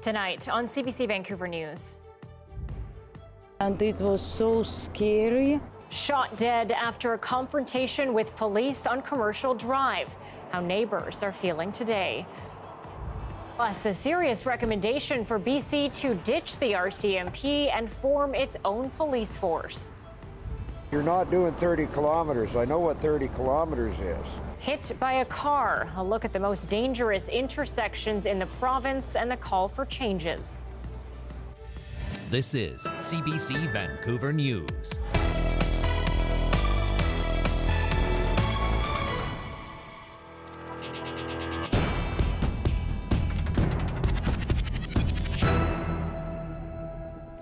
Tonight on CBC Vancouver News. And it was so scary. Shot dead after a confrontation with police on Commercial Drive. How neighbors are feeling today. Plus, a serious recommendation for BC to ditch the RCMP and form its own police force. You're not doing 30 kilometers. I know what 30 kilometers is. Hit by a car. A look at the most dangerous intersections in the province and the call for changes. This is CBC Vancouver News.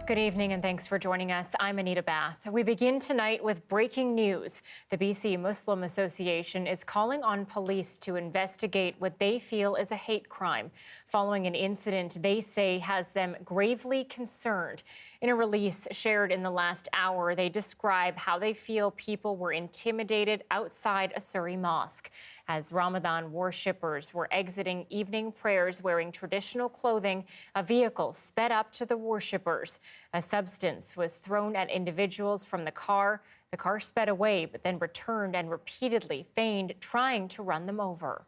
Good evening and thanks for joining us. I'm Anita Bathe. We begin tonight with breaking news. The BC Muslim Association is calling on police to investigate what they feel is a hate crime, following an incident they say has them gravely concerned. In a release shared in the last hour, they describe how they feel people were intimidated outside a Surrey mosque. As Ramadan worshippers were exiting evening prayers wearing traditional clothing, a vehicle sped up to the worshippers. A substance was thrown at individuals from the car. The car sped away, but then returned and repeatedly feigned trying to run them over.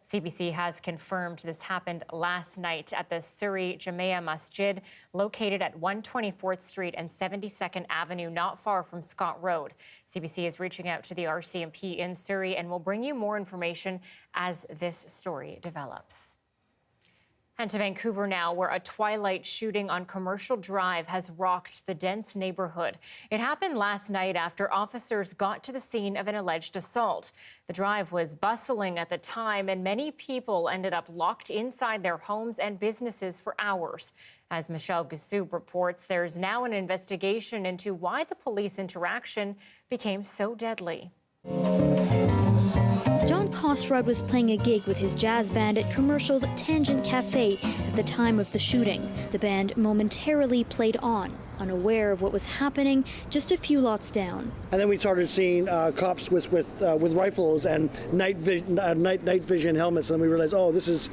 CBC has confirmed this happened last night at the Surrey Jamia Masjid, located at 124th Street and 72nd Avenue, not far from Scott Road. CBC is reaching out to the RCMP in Surrey and will bring you more information as this story develops. And to Vancouver now, where a twilight shooting on Commercial Drive has rocked the dense neighborhood. It happened last night after officers got to the scene of an alleged assault. The drive was bustling at the time, and many people ended up locked inside their homes and businesses for hours. As Michelle Gassoub reports, there's now an investigation into why the police interaction became so deadly. John Cosrud was playing a gig with his jazz band at Commercial's Tangent Cafe at the time of the shooting. The band momentarily played on, unaware of what was happening just a few lots down. And then we started seeing cops with rifles and night vision helmets, and we realized, oh, this is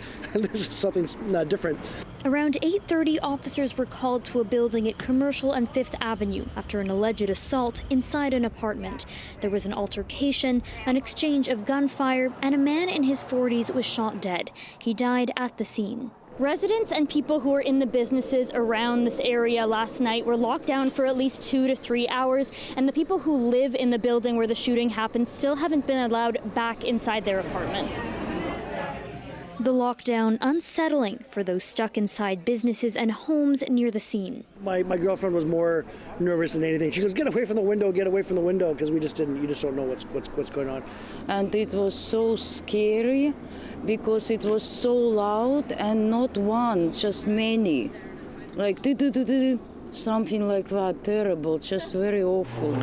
something different. Around 8:30, officers were called to a building at Commercial and 5th Avenue after an alleged assault inside an apartment. There was an altercation, an exchange of gunfire, and a man in his 40s was shot dead. He died at the scene. Residents and people who were in the businesses around this area last night were locked down for at least 2 to 3 hours, and the people who live in the building where the shooting happened still haven't been allowed back inside their apartments. The lockdown unsettling for those stuck inside businesses and homes near the scene. My girlfriend was more nervous than anything. She goes, get away from the window, because you just don't know what's going on. And it was so scary because it was so loud, and not one, just many. Like something like that, terrible, just very awful.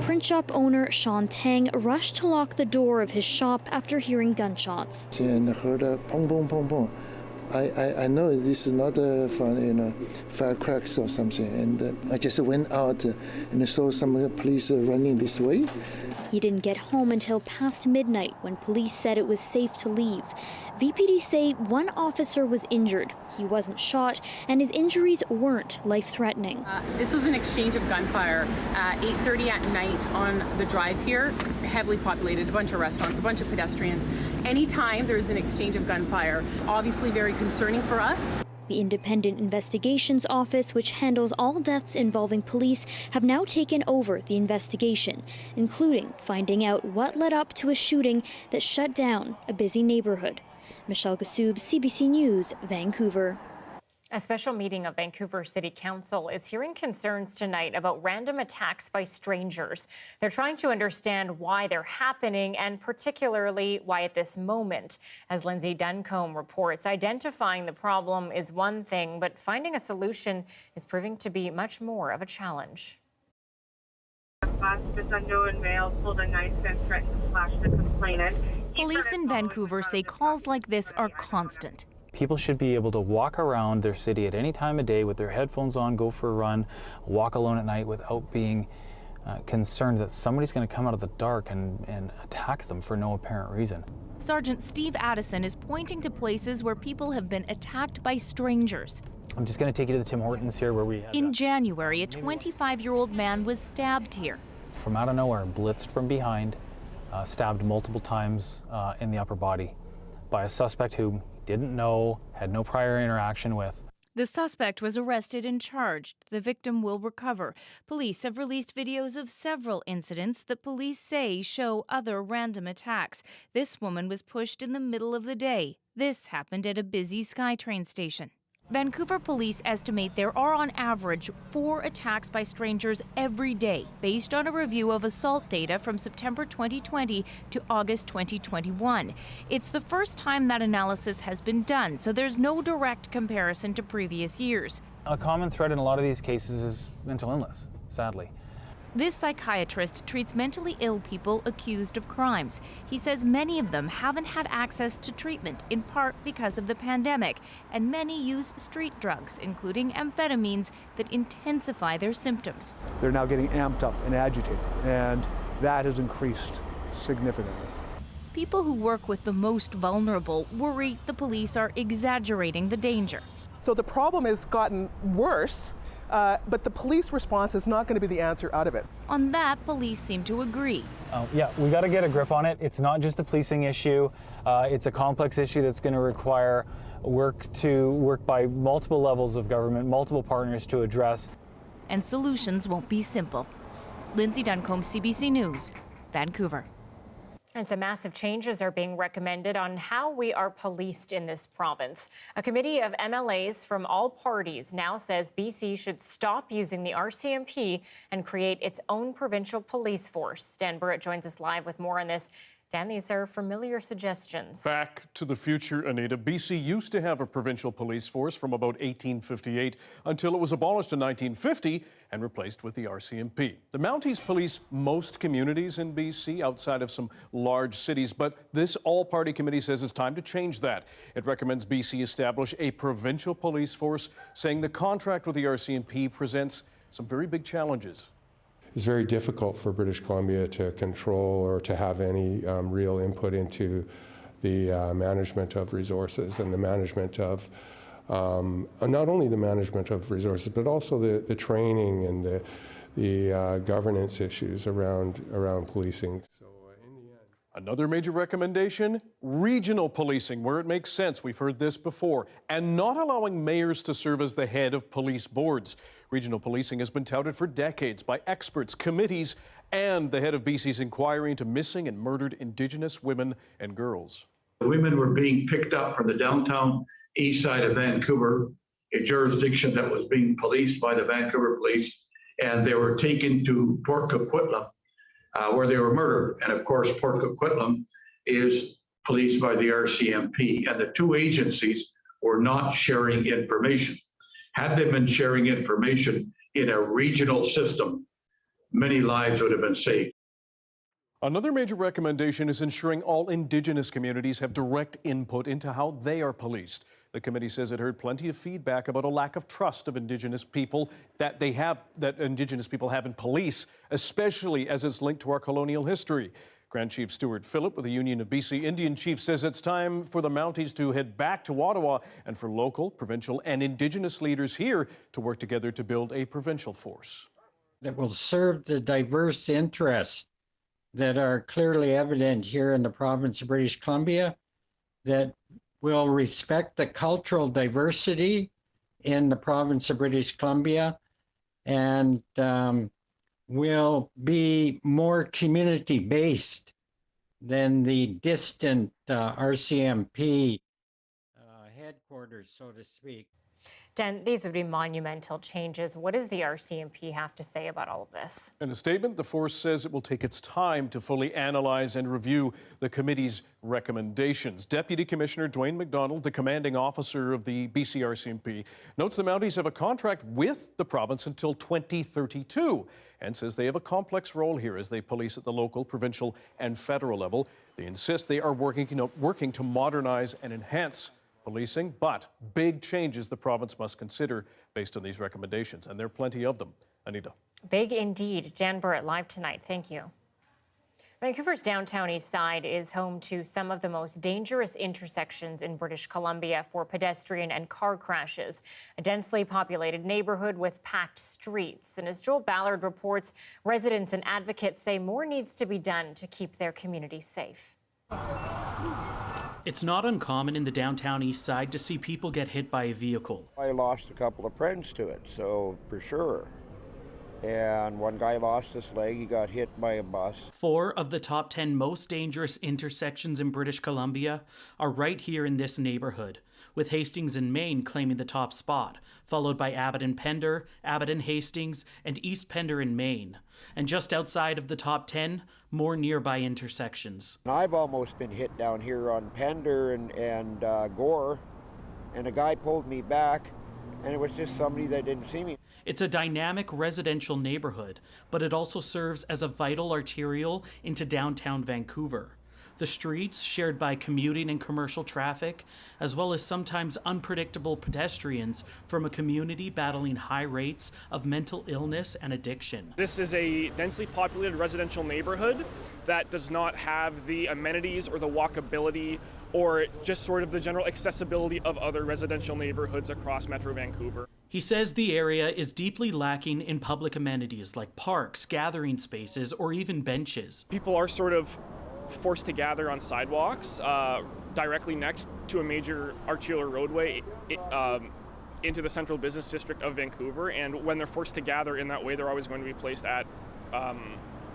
Print shop owner Sean Tang rushed to lock the door of his shop after hearing gunshots. And heard a pong pong pong pong. I know this is not from firecrackers or something, and I just went out and saw some police running this way. He didn't get home until past midnight when police said it was safe to leave. VPD say one officer was injured. He wasn't shot, and his injuries weren't life-threatening. This was an exchange of gunfire at 8:30 at night on the drive here, heavily populated, a bunch of restaurants, a bunch of pedestrians. Anytime there's an exchange of gunfire, it's obviously very concerning for us. The Independent Investigations Office, which handles all deaths involving police, have now taken over the investigation, including finding out what led up to a shooting that shut down a busy neighborhood. Michelle Gassoub, CBC News, Vancouver. A special meeting of Vancouver City Council is hearing concerns tonight about random attacks by strangers. They're trying to understand why they're happening and particularly why at this moment. As Lindsay Duncombe reports, identifying the problem is one thing, but finding a solution is proving to be much more of a challenge. This unknown male pulled a knife and threatened to slash the complainant. Police in Vancouver say calls like this are constant. People should be able to walk around their city at any time of day with their headphones on, go for a run, walk alone at night without being concerned that somebody's going to come out of the dark and attack them for no apparent reason. Sergeant Steve Addison is pointing to places where people have been attacked by strangers. I'm just going to take you to the Tim Hortons here where we had In January, a 25-year-old man was stabbed here. from out of nowhere, blitzed from behind, stabbed multiple times in the upper body by a suspect who didn't know, had no prior interaction with. The suspect was arrested and charged. The victim will recover. Police have released videos of several incidents that police say show other random attacks. This woman was pushed in the middle of the day. This happened at a busy SkyTrain station. Vancouver police estimate there are on average 4 attacks by strangers every day, based on a review of assault data from September 2020 to August 2021. It's the first time that analysis has been done, so there's no direct comparison to previous years. A common thread in a lot of these cases is mental illness, sadly. This psychiatrist treats mentally ill people accused of crimes. He says many of them haven't had access to treatment, in part because of the pandemic, and many use street drugs, including amphetamines, that intensify their symptoms. They're now getting amped up and agitated, and that has increased significantly. People who work with the most vulnerable worry the police are exaggerating the danger. So the problem has gotten worse. But the police response is not going to be the answer out of it. On that, police seem to agree. Yeah, we got to get a grip on it. It's not just a policing issue. It's a complex issue that's going to require work by multiple levels of government, multiple partners to address. And solutions won't be simple. Lindsay Duncombe, CBC News, Vancouver. And some massive changes are being recommended on how we are policed in this province. A committee of MLAs from all parties now says BC should stop using the RCMP and create its own provincial police force. Dan Burrett joins us live with more on this. Dan, these are familiar suggestions. Back to the future, Anita. BC used to have a provincial police force from about 1858 until it was abolished in 1950 and replaced with the RCMP. The Mounties police most communities in BC outside of some large cities, but this all-party committee says it's time to change that. It recommends BC establish a provincial police force, saying the contract with the RCMP presents some very big challenges. It's very difficult for British Columbia to control or to have any real input into the management of resources and the management of, not only the management of resources, but also the training and the governance issues around policing. Another major recommendation, regional policing, where it makes sense. We've heard this before. And not allowing mayors to serve as the head of police boards. Regional policing has been touted for decades by experts, committees, and the head of BC's inquiry into missing and murdered Indigenous women and girls. Women were being picked up from the downtown east side of Vancouver, a jurisdiction that was being policed by the Vancouver Police, and they were taken to Port Coquitlam, where they were murdered. And of course, Port Coquitlam is policed by the RCMP, and the two agencies were not sharing information. Had they been sharing information in a regional system, many lives would have been saved. Another major recommendation is ensuring all Indigenous communities have direct input into how they are policed. The committee says it heard plenty of feedback about a lack of trust of Indigenous people that Indigenous people have in police, especially as it's linked to our colonial history. Grand Chief Stuart Phillip with the Union of BC Indian Chiefs says it's time for the Mounties to head back to Ottawa and for local, provincial, and Indigenous leaders here to work together to build a provincial force that will serve the diverse interests that are clearly evident here in the province of British Columbia, that will respect the cultural diversity in the province of British Columbia, and will be more community-based than the distant RCMP headquarters, so to speak. Dan, these would be monumental changes. What does the RCMP have to say about all of this? In a statement, the force says it will take its time to fully analyze and review the committee's recommendations. Deputy Commissioner Dwayne McDonald, the commanding officer of the BC RCMP, notes the Mounties have a contract with the province until 2032 and says they have a complex role here as they police at the local, provincial, and federal level. They insist they are working to modernize and enhance policing, but big changes the province must consider based on these recommendations, and there are plenty of them. Anita. Big indeed. Dan Burrett live tonight. Thank you. Vancouver's downtown east side is home to some of the most dangerous intersections in British Columbia for pedestrian and car crashes. A densely populated neighborhood with packed streets. And as Joel Ballard reports, residents and advocates say more needs to be done to keep their community safe. It's not uncommon in the downtown east side to see people get hit by a vehicle. I lost a couple of friends to it, so for sure. And one guy lost his leg, he got hit by a bus. 4 of the top 10 most dangerous intersections in British Columbia are right here in this neighborhood, with Hastings and Main claiming the top spot, followed by Abbott and Pender, Abbott and Hastings, and East Pender and Main. And just outside of the top 10, more nearby intersections. I've almost been hit down here on Pender and Gore, and a guy pulled me back, and it was just somebody that didn't see me. It's a dynamic residential neighborhood, but it also serves as a vital arterial into downtown Vancouver. The streets, shared by commuting and commercial traffic, as well as sometimes unpredictable pedestrians from a community battling high rates of mental illness and addiction. This is a densely populated residential neighborhood that does not have the amenities or the walkability or just sort of the general accessibility of other residential neighborhoods across Metro Vancouver. He says the area is deeply lacking in public amenities like parks, gathering spaces, or even benches. People are sort of forced to gather on sidewalks directly next to a major arterial roadway into the central business district of Vancouver, and when they're forced to gather in that way, they're always going to be placed at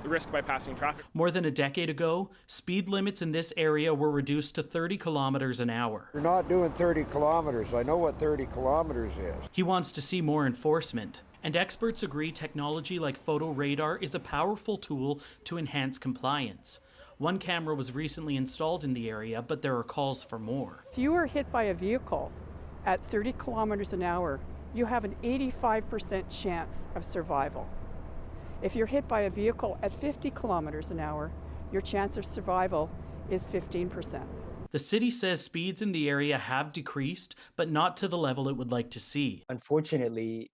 risk by passing traffic. More than a decade ago, speed limits in this area were reduced to 30 kilometers an hour. You're not doing 30 kilometers. I know what 30 kilometers is. He wants to see more enforcement. And experts agree technology like photo radar is a powerful tool to enhance compliance. One camera was recently installed in the area, but there are calls for more. If you are hit by a vehicle at 30 kilometers an hour, you have an 85% chance of survival. If you're hit by a vehicle at 50 kilometers an hour, your chance of survival is 15%. The city says speeds in the area have decreased, but not to the level it would like to see. Unfortunately,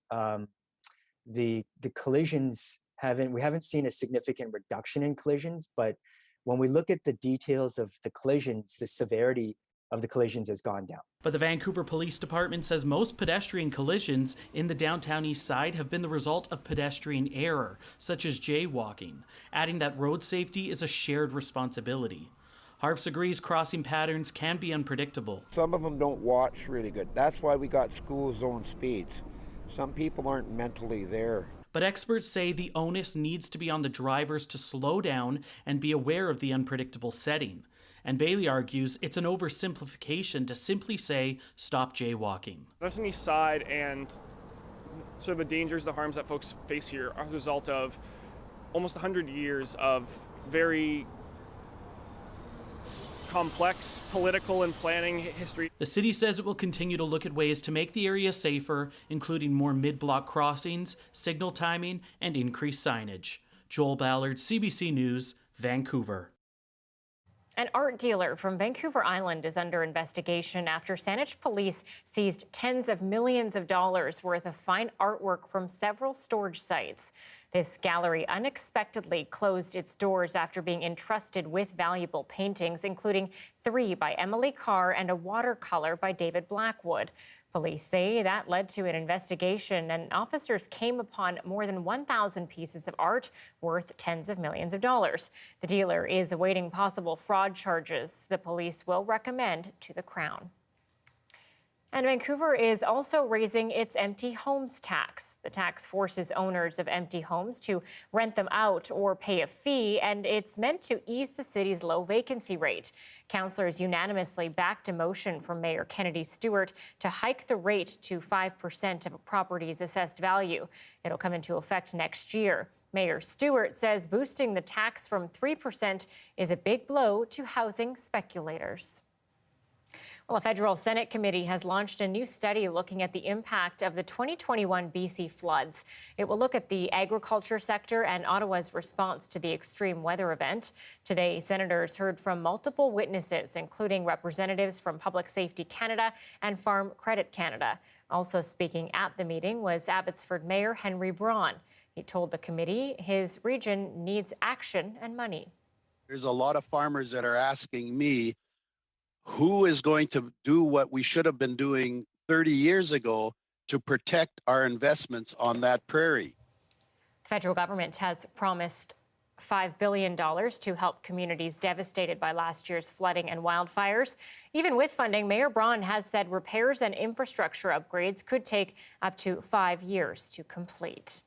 the collisions we haven't seen a significant reduction in collisions, but when we look at the details of the collisions, the severity of the collisions has gone down. But the Vancouver Police Department says most pedestrian collisions in the downtown east side have been the result of pedestrian error, such as jaywalking, adding that road safety is a shared responsibility. Harps agrees crossing patterns can be unpredictable. Some of them don't watch really good. That's why we got school zone speeds. Some people aren't mentally there. But experts say the onus needs to be on the drivers to slow down and be aware of the unpredictable setting. And Bailey argues it's an oversimplification to simply say, stop jaywalking. Downtown east side and sort of the dangers, the harms that folks face here are the result of almost 100 years of very complex political and planning history. The city says it will continue to look at ways to make the area safer, including more mid-block crossings, signal timing, and increased signage. Joel Ballard, CBC News, Vancouver. An art dealer from Vancouver Island is under investigation after Saanich police seized tens of millions of dollars worth of fine artwork from several storage sites. This gallery unexpectedly closed its doors after being entrusted with valuable paintings, including 3 by Emily Carr and a watercolor by David Blackwood. Police say that led to an investigation, and officers came upon more than 1,000 pieces of art worth tens of millions of dollars. The dealer is awaiting possible fraud charges the police will recommend to the Crown. And Vancouver is also raising its empty homes tax. The tax forces owners of empty homes to rent them out or pay a fee, and it's meant to ease the city's low vacancy rate. Councillors unanimously backed a motion from Mayor Kennedy Stewart to hike the rate to 5% of a property's assessed value. It'll come into effect next year. Mayor Stewart says boosting the tax from 3% is a big blow to housing speculators. Well, a federal Senate committee has launched a new study looking at the impact of the 2021 BC floods. It will look at the agriculture sector and Ottawa's response to the extreme weather event. Today, senators heard from multiple witnesses, including representatives from Public Safety Canada and Farm Credit Canada. Also speaking at the meeting was Abbotsford Mayor Henry Braun. He told the committee his region needs action and money. There's a lot of farmers that are asking me, who is going to do what we should have been doing 30 years ago to protect our investments on that prairie? The federal government has promised $5 billion to help communities devastated by last year's flooding and wildfires. Even with funding, Mayor Braun has said repairs and infrastructure upgrades could take up to 5 years to complete.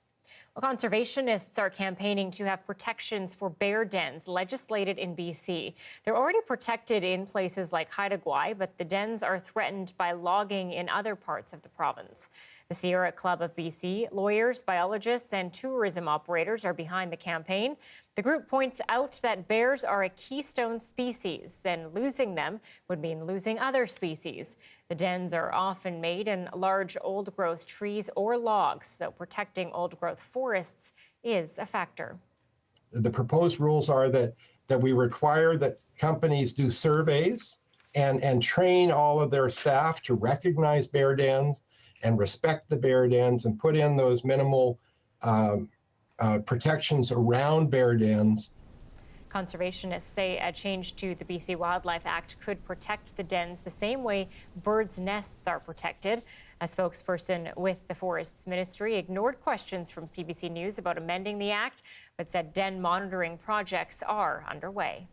Well, conservationists are campaigning to have protections for bear dens legislated in BC. They're already protected in places like Haida Gwaii, but the dens are threatened by logging in other parts of the province. The Sierra Club of BC, lawyers, biologists, and tourism operators are behind the campaign. The group points out that bears are a keystone species, and losing them would mean losing other species. The dens are often made in large old-growth trees or logs, so protecting old-growth forests is a factor. The proposed rules are that we require that companies do surveys and train all of their staff to recognize bear dens and respect the bear dens and put in those minimal protections around bear dens. Conservationists say a change to the BC Wildlife Act could protect the dens the same way birds' nests are protected. A spokesperson with the Forests Ministry ignored questions from CBC News about amending the act, but said den monitoring projects are underway.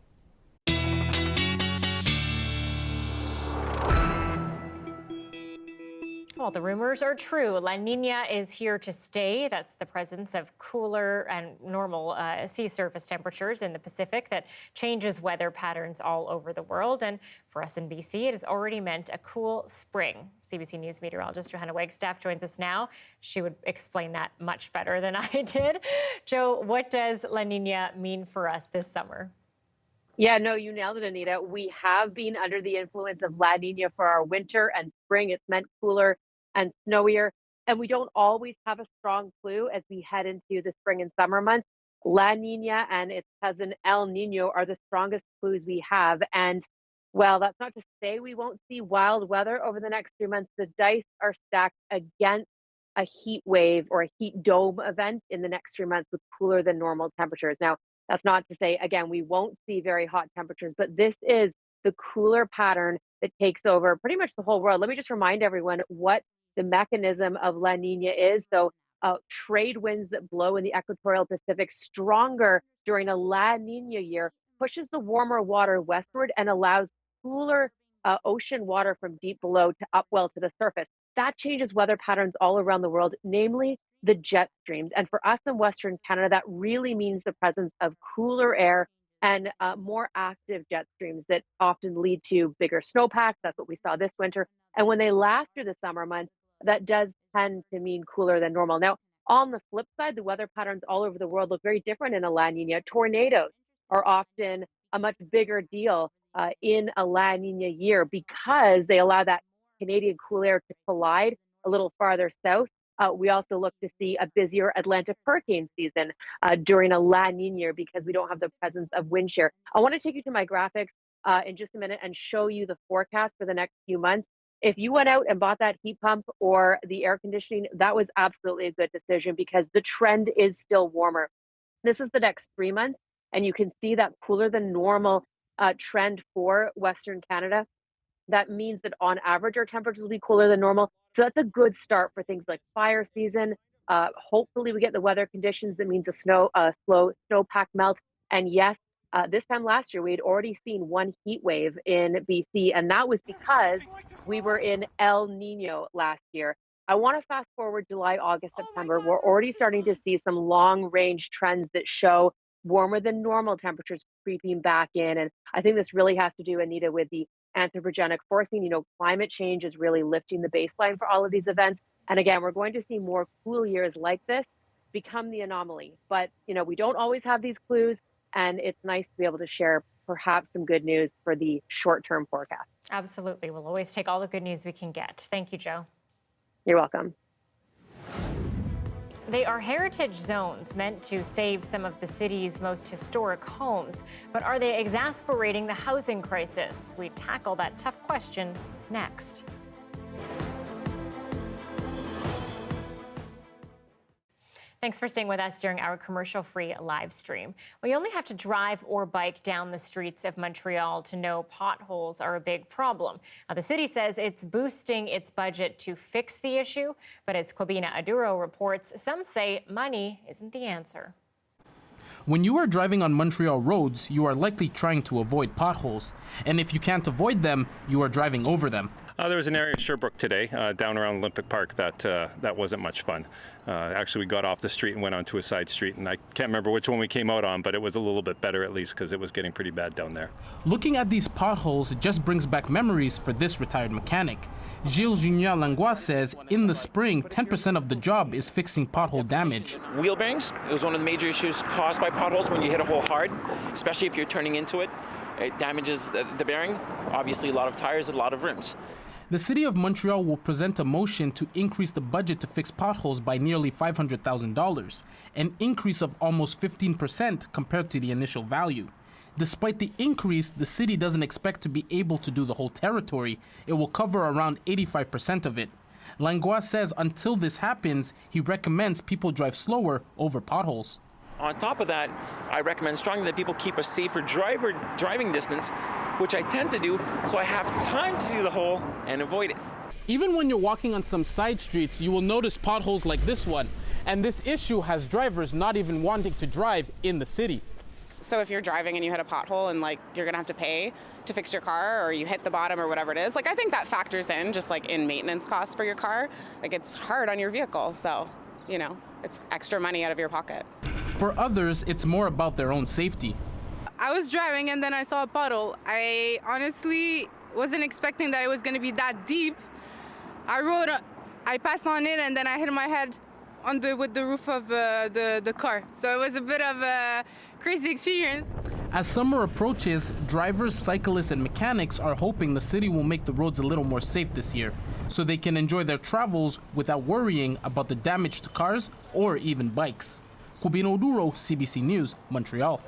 Well, the rumors are true. La Nina is here to stay. That's the presence of cooler and normal sea surface temperatures in the Pacific that changes weather patterns all over the world. And for us in BC, it has already meant a cool spring. CBC News meteorologist Johanna Wagstaffe joins us now. She would explain that much better than I did. Jo, what does La Nina mean for us this summer? Yeah, no, you nailed it, Anita. We have been under the influence of La Nina for our winter and spring. It's meant cooler and snowier, and we don't always have a strong clue as we head into the spring and summer months. La Nina and its cousin El Nino are the strongest clues we have. And well, that's not to say we won't see wild weather over the next 3 months. The dice are stacked against a heat wave or a heat dome event in the next 3 months with cooler than normal temperatures. Now, that's not to say, again, we won't see very hot temperatures, but this is the cooler pattern that takes over pretty much the whole world. Let me just remind everyone what the mechanism of La Nina is. So trade winds that blow in the equatorial Pacific stronger during a La Nina year pushes the warmer water westward and allows cooler ocean water from deep below to upwell to the surface. That changes weather patterns all around the world, namely the jet streams. And for us in Western Canada, that really means the presence of cooler air and more active jet streams that often lead to bigger snowpacks. That's what we saw this winter. And when they last through the summer months, that does tend to mean cooler than normal. Now, on the flip side, the weather patterns all over the world look very different in a La Nina. Tornadoes are often a much bigger deal in a La Nina year because they allow that Canadian cool air to collide a little farther south. We also look to see a busier Atlantic hurricane season during a La Nina year because we don't have the presence of wind shear. I want to take you to my graphics in just a minute and show you the forecast for the next few months. If you went out and bought that heat pump or the air conditioning, that was absolutely a good decision because the trend is still warmer. This is the next 3 months, and you can see that cooler than normal trend for Western Canada. That means that on average, our temperatures will be cooler than normal. So that's a good start for things like fire season. Hopefully we get the weather conditions that means a slow snowpack melt. And yes, this time last year, we had already seen one heat wave in BC, and that was because we were in El Nino last year. I want to fast forward July, August, September. We're already starting to see some long range trends that show warmer than normal temperatures creeping back in. And I think this really has to do, Anita, with the anthropogenic forcing. You know, climate change is really lifting the baseline for all of these events. And again, we're going to see more cool years like this become the anomaly. But, you know, we don't always have these clues. And it's nice to be able to share perhaps some good news for the short-term forecast. Absolutely. We'll always take all the good news we can get. Thank you, Jo. You're welcome. They are heritage zones meant to save some of the city's most historic homes. But are they exasperating the housing crisis? We tackle that tough question next. Thanks for staying with us during our commercial-free live stream. We only have to drive or bike down the streets of Montreal to know potholes are a big problem. Now, the city says it's boosting its budget to fix the issue, but as Kwabena Aduro reports, some say money isn't the answer. When you are driving on Montreal roads, you are likely trying to avoid potholes. And if you can't avoid them, you are driving over them. There was an area of Sherbrooke today, down around Olympic Park, that wasn't much fun. Actually, we got off the street and went onto a side street, and I can't remember which one we came out on, but it was a little bit better at least because it was getting pretty bad down there. Looking at these potholes just brings back memories for this retired mechanic. Gilles Junior Langlois says in the spring, 10% of the job is fixing pothole damage. Wheel bearings is one of the major issues caused by potholes when you hit a hole hard, especially if you're turning into it. It damages the bearing, obviously a lot of tires, a lot of rims. The City of Montreal will present a motion to increase the budget to fix potholes by nearly $500,000, an increase of almost 15% compared to the initial value. Despite the increase, the city doesn't expect to be able to do the whole territory. It will cover around 85% of it. Langlois says until this happens, he recommends people drive slower over potholes. On top of that, I recommend strongly that people keep a safer driving distance, which I tend to do, so I have time to see the hole and avoid it. Even when you're walking on some side streets, you will notice potholes like this one. And this issue has drivers not even wanting to drive in the city. So if you're driving and you hit a pothole and you're gonna have to pay to fix your car, or you hit the bottom or whatever it is, I think that factors in just in maintenance costs for your car. It's hard on your vehicle, so it's extra money out of your pocket. For others, it's more about their own safety. I was driving and then I saw a puddle. I honestly wasn't expecting that it was going to be that deep. I passed on it and then I hit my head with the roof of the car. So it was a bit of a crazy experience. As summer approaches, drivers, cyclists, and mechanics are hoping the city will make the roads a little more safe this year, so they can enjoy their travels without worrying about the damage to cars or even bikes. Kwabena Aduro, CBC News, Montreal.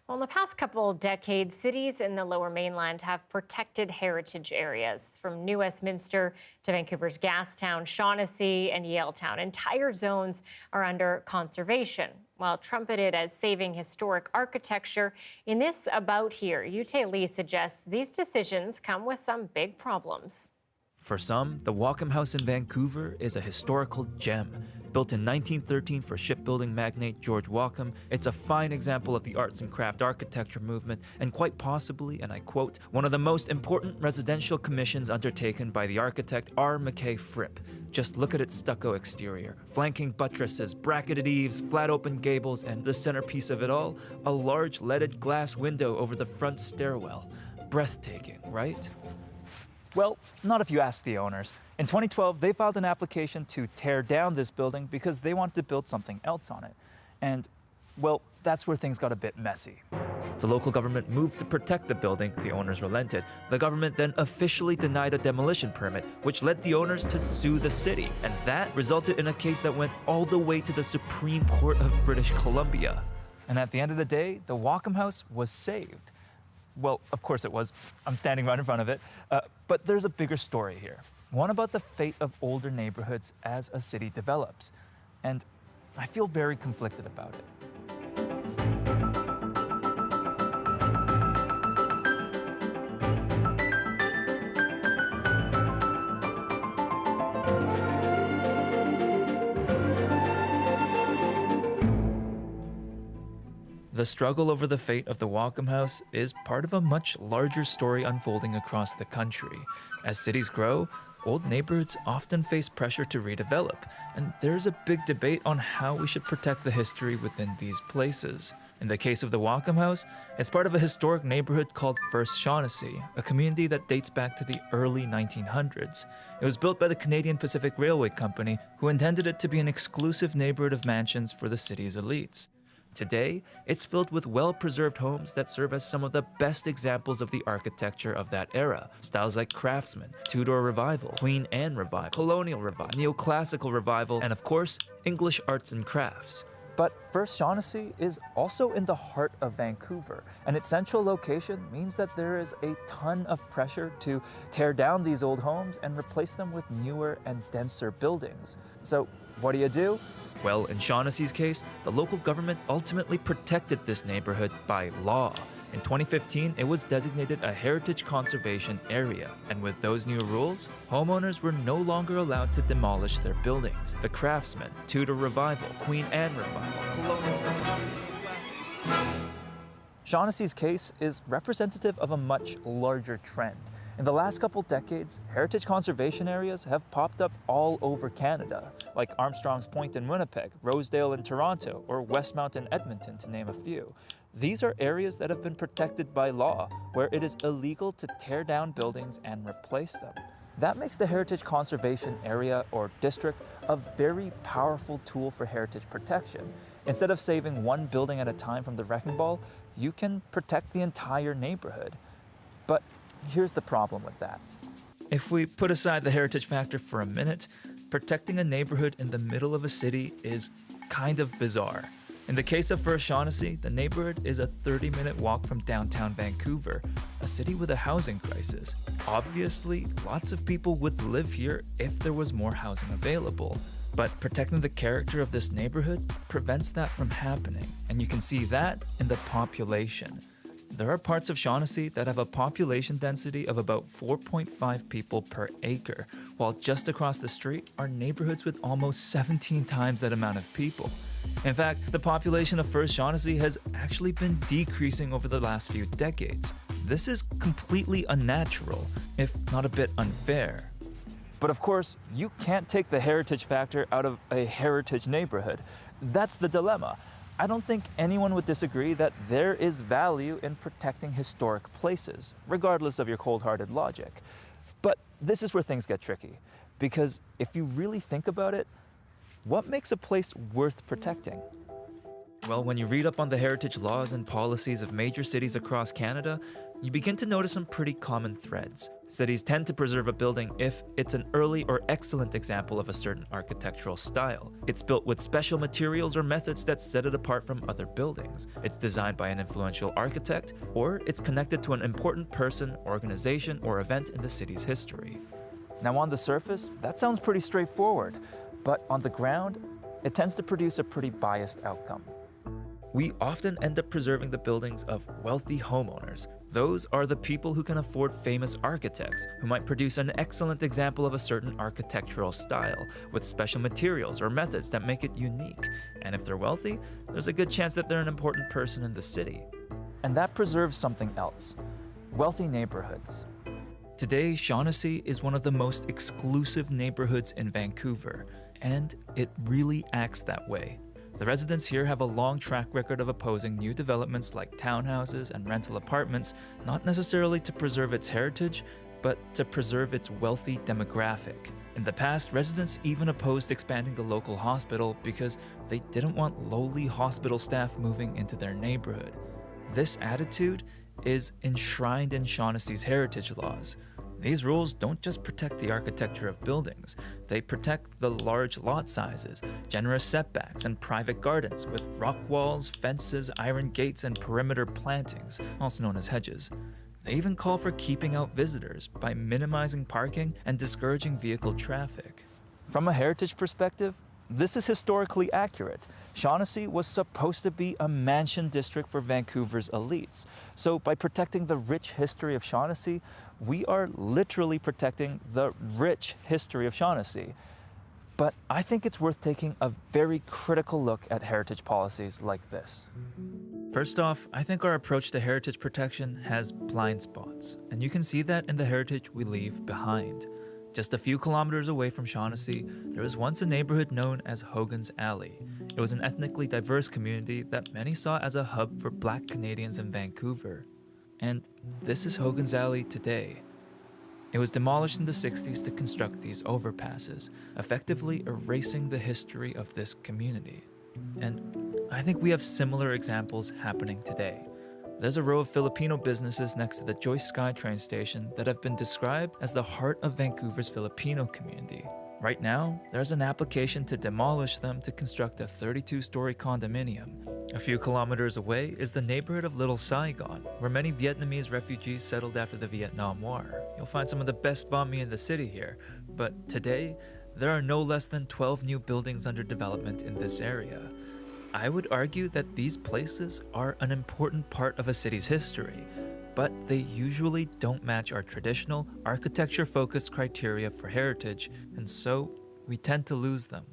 Well, in the past couple decades, cities in the Lower Mainland have protected heritage areas. From New Westminster to Vancouver's Gastown, Shaughnessy, and Yaletown, entire zones are under conservation. While trumpeted as saving historic architecture, in this About Here, Yute Lee suggests these decisions come with some big problems. For some, the Wacom House in Vancouver is a historical gem. Built in 1913 for shipbuilding magnate George Wacom, it's a fine example of the arts and craft architecture movement, and quite possibly, and I quote, one of the most important residential commissions undertaken by the architect R. McKay Fripp. Just look at its stucco exterior, flanking buttresses, bracketed eaves, flat open gables, and the centerpiece of it all, a large leaded glass window over the front stairwell. Breathtaking, right? Well, not if you ask the owners. In 2012, they filed an application to tear down this building because they wanted to build something else on it. And, well, that's where things got a bit messy. The local government moved to protect the building, the owners relented. The government then officially denied a demolition permit, which led the owners to sue the city. And that resulted in a case that went all the way to the Supreme Court of British Columbia. And at the end of the day, the Wacom House was saved. Well, of course it was. I'm standing right in front of it. But there's a bigger story here. One about the fate of older neighborhoods as a city develops. And I feel very conflicted about it. The struggle over the fate of the Wacom House is part of a much larger story unfolding across the country. As cities grow, old neighborhoods often face pressure to redevelop, and there's a big debate on how we should protect the history within these places. In the case of the Wacom House, it's part of a historic neighborhood called First Shaughnessy, a community that dates back to the early 1900s. It was built by the Canadian Pacific Railway Company, who intended it to be an exclusive neighborhood of mansions for the city's elites. Today, it's filled with well-preserved homes that serve as some of the best examples of the architecture of that era. Styles like Craftsman, Tudor Revival, Queen Anne Revival, Colonial Revival, Neoclassical Revival, and of course, English arts and crafts. But First Shaughnessy is also in the heart of Vancouver, and its central location means that there is a ton of pressure to tear down these old homes and replace them with newer and denser buildings. So what do? Well, in Shaughnessy's case, the local government ultimately protected this neighborhood by law. In 2015, it was designated a heritage conservation area, and with those new rules, homeowners were no longer allowed to demolish their buildings. The Craftsman, Tudor Revival, Queen Anne Revival, Colonial Revival. Shaughnessy's case is representative of a much larger trend. In the last couple decades, heritage conservation areas have popped up all over Canada, like Armstrong's Point in Winnipeg, Rosedale in Toronto, or Westmount in Edmonton, to name a few. These are areas that have been protected by law, where it is illegal to tear down buildings and replace them. That makes the Heritage Conservation Area, or District, a very powerful tool for heritage protection. Instead of saving one building at a time from the wrecking ball, you can protect the entire neighborhood. But here's the problem with that. If we put aside the heritage factor for a minute, protecting a neighborhood in the middle of a city is kind of bizarre. In the case of First Shaughnessy, the neighborhood is a 30-minute walk from downtown Vancouver, a city with a housing crisis. Obviously, lots of people would live here if there was more housing available. But protecting the character of this neighborhood prevents that from happening, and you can see that in the population. There are parts of Shaughnessy that have a population density of about 4.5 people per acre, while just across the street are neighborhoods with almost 17 times that amount of people. In fact, the population of First Shaughnessy has actually been decreasing over the last few decades. This is completely unnatural, if not a bit unfair. But of course, you can't take the heritage factor out of a heritage neighborhood. That's the dilemma. I don't think anyone would disagree that there is value in protecting historic places, regardless of your cold-hearted logic. But this is where things get tricky, because if you really think about it, what makes a place worth protecting? Well, when you read up on the heritage laws and policies of major cities across Canada, you begin to notice some pretty common threads. Cities tend to preserve a building if it's an early or excellent example of a certain architectural style. It's built with special materials or methods that set it apart from other buildings. It's designed by an influential architect, or it's connected to an important person, organization, or event in the city's history. Now, on the surface, that sounds pretty straightforward, but on the ground, it tends to produce a pretty biased outcome. We often end up preserving the buildings of wealthy homeowners. Those are the people who can afford famous architects, who might produce an excellent example of a certain architectural style, with special materials or methods that make it unique. And if they're wealthy, there's a good chance that they're an important person in the city. And that preserves something else: wealthy neighborhoods. Today, Shaughnessy is one of the most exclusive neighborhoods in Vancouver, and it really acts that way. The residents here have a long track record of opposing new developments like townhouses and rental apartments, not necessarily to preserve its heritage, but to preserve its wealthy demographic. In the past, residents even opposed expanding the local hospital because they didn't want lowly hospital staff moving into their neighborhood. This attitude is enshrined in Shaughnessy's heritage laws. These rules don't just protect the architecture of buildings, they protect the large lot sizes, generous setbacks, and private gardens with rock walls, fences, iron gates, and perimeter plantings, also known as hedges. They even call for keeping out visitors by minimizing parking and discouraging vehicle traffic. From a heritage perspective, this is historically accurate. Shaughnessy was supposed to be a mansion district for Vancouver's elites. So by protecting the rich history of Shaughnessy, we are literally protecting the rich history of Shaughnessy. But I think it's worth taking a very critical look at heritage policies like this. First off, I think our approach to heritage protection has blind spots, and you can see that in the heritage we leave behind. Just a few kilometers away from Shaughnessy, there was once a neighborhood known as Hogan's Alley. It was an ethnically diverse community that many saw as a hub for Black Canadians in Vancouver. And this is Hogan's Alley today. It was demolished in the 60s to construct these overpasses, effectively erasing the history of this community. And I think we have similar examples happening today. There's a row of Filipino businesses next to the Joyce Sky train station that have been described as the heart of Vancouver's Filipino community. Right now, there's an application to demolish them to construct a 32-story condominium. A few kilometers away is the neighborhood of Little Saigon, where many Vietnamese refugees settled after the Vietnam War. You'll find some of the best banh mi in the city here, but today, there are no less than 12 new buildings under development in this area. I would argue that these places are an important part of a city's history, but they usually don't match our traditional architecture-focused criteria for heritage, and so we tend to lose them.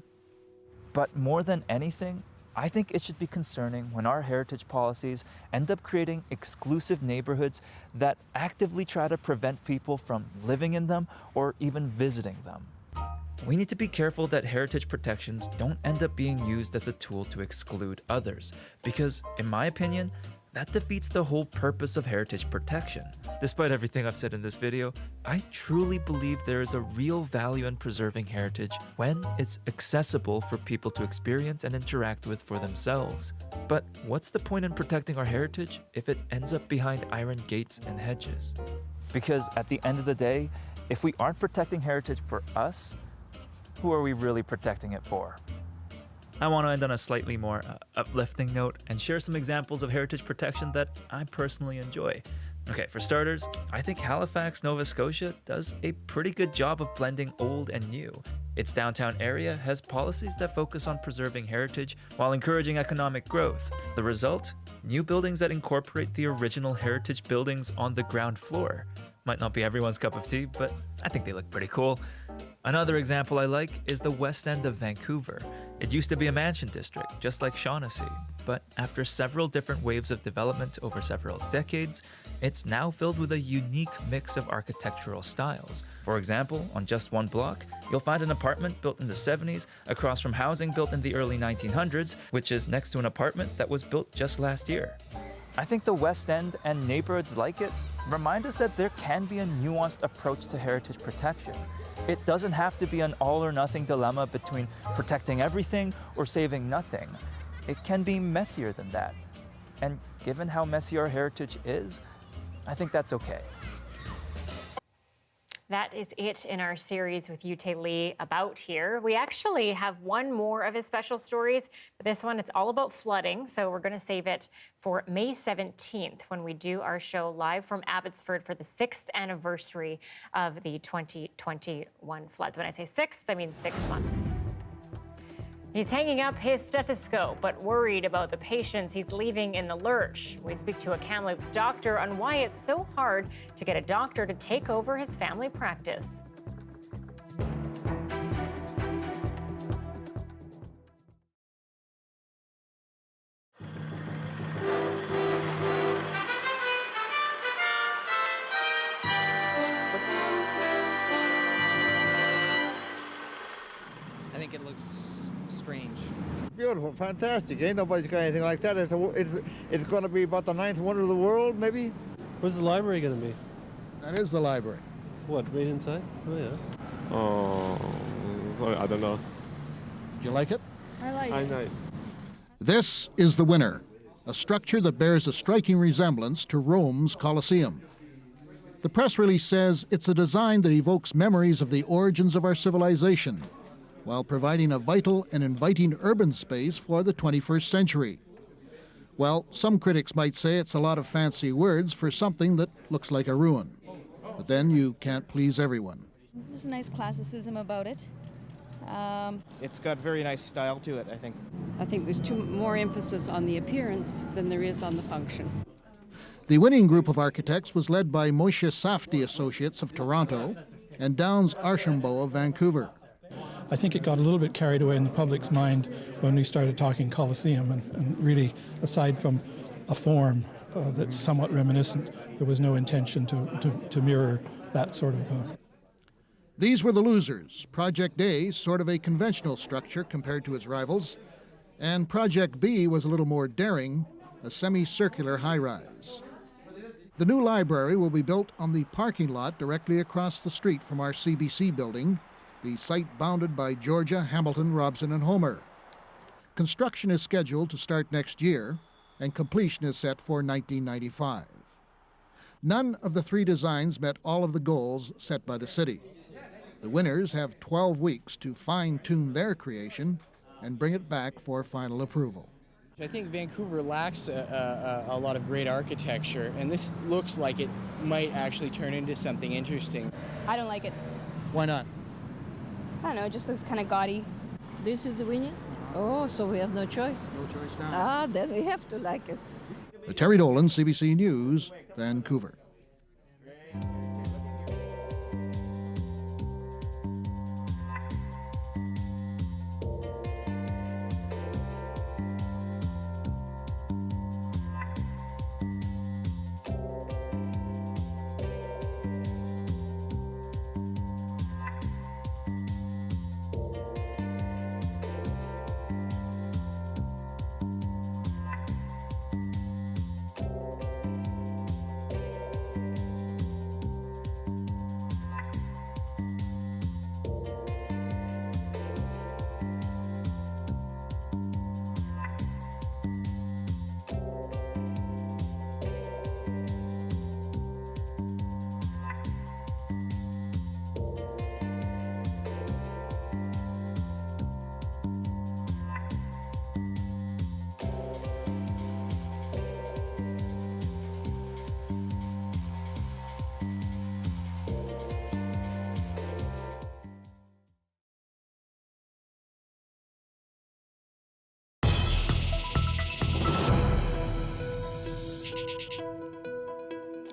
But more than anything, I think it should be concerning when our heritage policies end up creating exclusive neighborhoods that actively try to prevent people from living in them or even visiting them. We need to be careful that heritage protections don't end up being used as a tool to exclude others, because, in my opinion, that defeats the whole purpose of heritage protection. Despite everything I've said in this video, I truly believe there is a real value in preserving heritage when it's accessible for people to experience and interact with for themselves. But what's the point in protecting our heritage if it ends up behind iron gates and hedges? Because at the end of the day, if we aren't protecting heritage for us, who are we really protecting it for? I want to end on a slightly more uplifting note and share some examples of heritage protection that I personally enjoy. Okay, for starters, I think Halifax, Nova Scotia does a pretty good job of blending old and new. Its downtown area has policies that focus on preserving heritage while encouraging economic growth. The result? New buildings that incorporate the original heritage buildings on the ground floor. Might not be everyone's cup of tea, but I think they look pretty cool. Another example I like is the West End of Vancouver. It used to be a mansion district, just like Shaughnessy, but after several different waves of development over several decades, it's now filled with a unique mix of architectural styles. For example, on just one block, you'll find an apartment built in the 70s across from housing built in the early 1900s, which is next to an apartment that was built just last year. I think the West End and neighborhoods like it remind us that there can be a nuanced approach to heritage protection. It doesn't have to be an all-or-nothing dilemma between protecting everything or saving nothing. It can be messier than that. And given how messy our heritage is, I think that's okay. That is it in our series with Yute Lee about here. We actually have one more of his special stories, but this one, it's all about flooding, so we're going to save it for May 17th when we do our show live from Abbotsford for the 6th anniversary of the 2021 floods. When I say 6th, I mean 6th month. He's hanging up his stethoscope, but worried about the patients he's leaving in the lurch. We speak to a Kamloops doctor on why it's so hard to get a doctor to take over his family practice. I think it looks strange. Beautiful, fantastic. Ain't nobody's got anything like that. It's going to be about the 9th wonder of the world, maybe. Where's the library going to be? That is the library. What, right inside? Oh, yeah. Oh, I don't know. You like it? I like it. This is the winner. a structure that bears a striking resemblance to Rome's Colosseum. The press release says it's a design that evokes memories of the origins of our civilization, while providing a vital and inviting urban space for the 21st century. Well, some critics might say it's a lot of fancy words for something that looks like a ruin. But then you can't please everyone. There's a nice classicism about it. It's got very nice style to it, I think. I think there's more emphasis on the appearance than there is on the function. The winning group of architects was led by Moshe Safdie Associates of Toronto and Downs Archambault of Vancouver. I think it got a little bit carried away in the public's mind when we started talking Colosseum, and really, aside from a form that's somewhat reminiscent, there was no intention to mirror that sort of... These were the losers. Project A, sort of a conventional structure compared to its rivals, and Project B was a little more daring, a semicircular high-rise. The new library will be built on the parking lot directly across the street from our CBC building, the site bounded by Georgia, Hamilton, Robson, and Homer. Construction is scheduled to start next year, and completion is set for 1995. None of the three designs met all of the goals set by the city. The winners have 12 weeks to fine-tune their creation and bring it back for final approval. I think Vancouver lacks a lot of great architecture, and this looks like it might actually turn into something interesting. I don't like it. Why not? I don't know, it just looks kind of gaudy. This is the winner? Oh, so we have no choice. No choice now. Ah, then we have to like it. Terry Dolan, CBC News, Vancouver.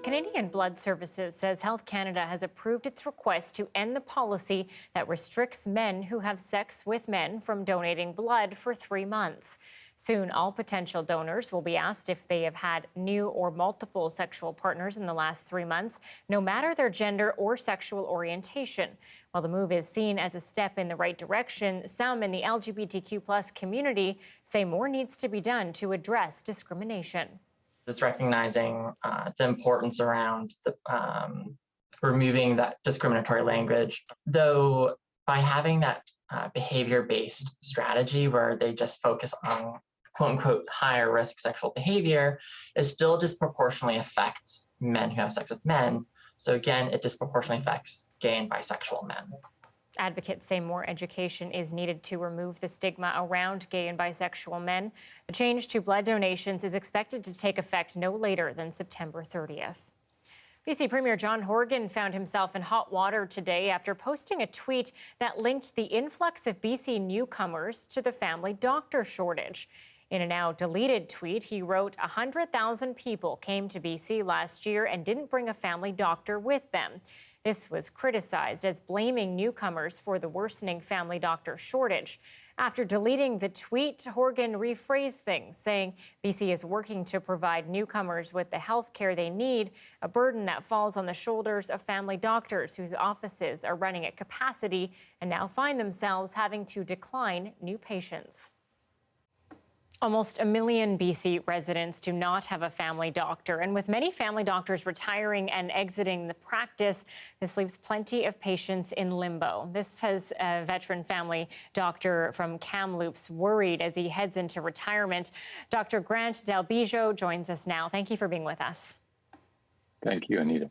Canadian Blood Services says Health Canada has approved its request to end the policy that restricts men who have sex with men from donating blood for 3 months. Soon, all potential donors will be asked if they have had new or multiple sexual partners in the last 3 months, no matter their gender or sexual orientation. While the move is seen as a step in the right direction, some in the LGBTQ+ community say more needs to be done to address discrimination. It's recognizing the importance around removing that discriminatory language. Though by having that behavior-based strategy where they just focus on quote-unquote higher risk sexual behavior, it still disproportionately affects men who have sex with men. So again, it disproportionately affects gay and bisexual men. Advocates say more education is needed to remove the stigma around gay and bisexual men. The change to blood donations is expected to take effect no later than September 30th. BC Premier John Horgan found himself in hot water today after posting a tweet that linked the influx of BC newcomers to the family doctor shortage. In a now deleted tweet, he wrote 100,000 people came to BC last year and didn't bring a family doctor with them. This was criticized as blaming newcomers for the worsening family doctor shortage. After deleting the tweet, Horgan rephrased things, saying BC is working to provide newcomers with the health care they need, a burden that falls on the shoulders of family doctors whose offices are running at capacity and now find themselves having to decline new patients. Almost 1 million BC residents do not have a family doctor, and with many family doctors retiring and exiting the practice, this leaves plenty of patients in limbo. This has a veteran family doctor from Kamloops worried as he heads into retirement. Dr. Grant Dalbijo joins us now. Thank you for being with us. Thank you, Anita.